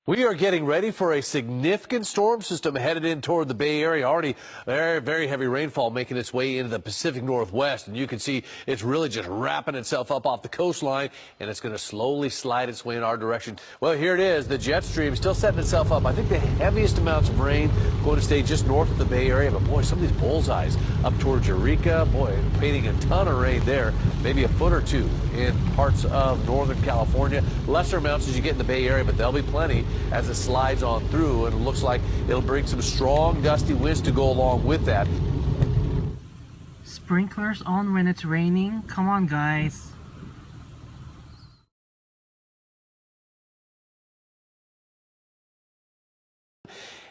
We are getting ready for a significant storm system headed in toward the Bay Area. Already very heavy rainfall making its way into the Pacific Northwest. And you can see it's really just wrapping itself up off the coastline, and it's going to slowly slide its way in our direction. Well, here it is. The jet stream still setting itself up. I think the heaviest amounts of rain going to stay just north of the Bay Area. But, boy, some of these bullseyes up towards Eureka, boy, painting a ton of rain there. Maybe a foot or two in parts of Northern California. Lesser amounts as you get in the Bay Area, but there'll be plenty as it slides on through, and it looks like it'll bring some strong gusty winds to go along with that. Sprinklers on when it's raining? Come on, guys.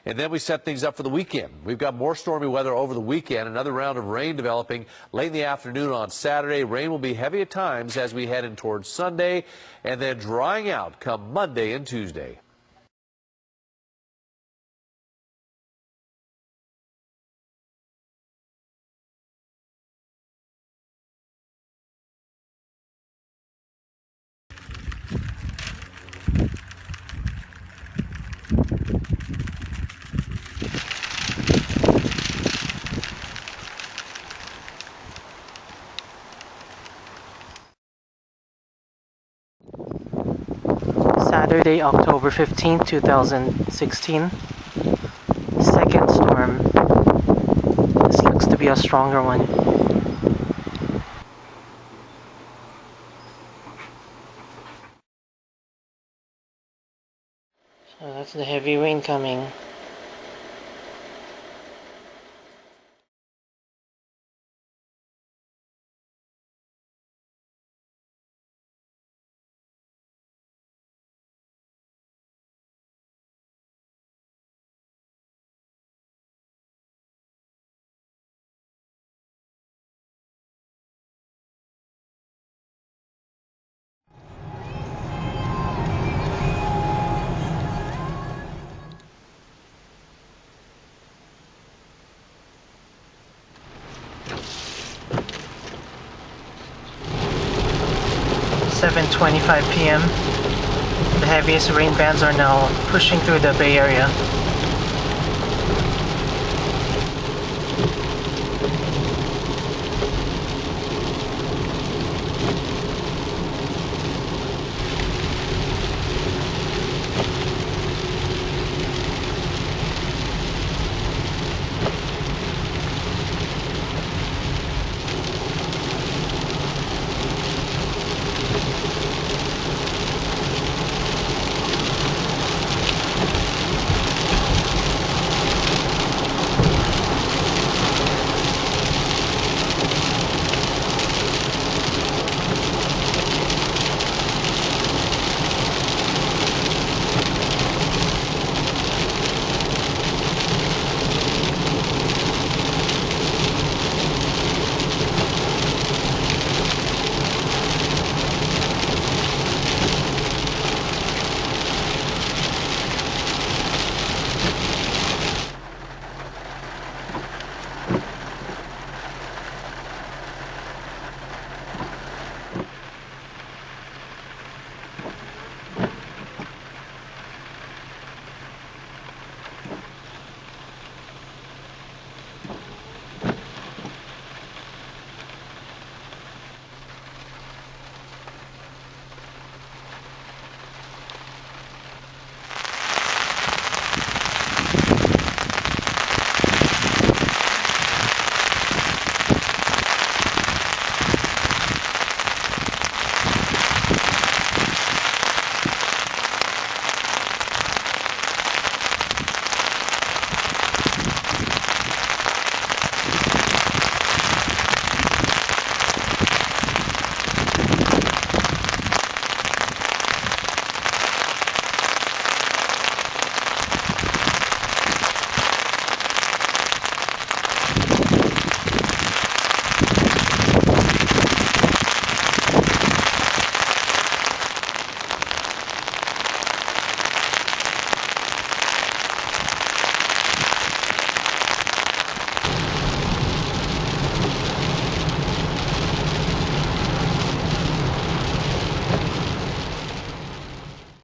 And then we set things up for the weekend. We've got more stormy weather over the weekend, another round of rain developing late in the afternoon on Saturday. Rain will be heavy at times as we head in towards Sunday, and then drying out come Monday and Tuesday. Saturday, October 15, 2016. Second storm. This looks to be a stronger one. So that's the heavy rain coming. At 7:25 p.m. The heaviest rain bands are now pushing through the Bay Area.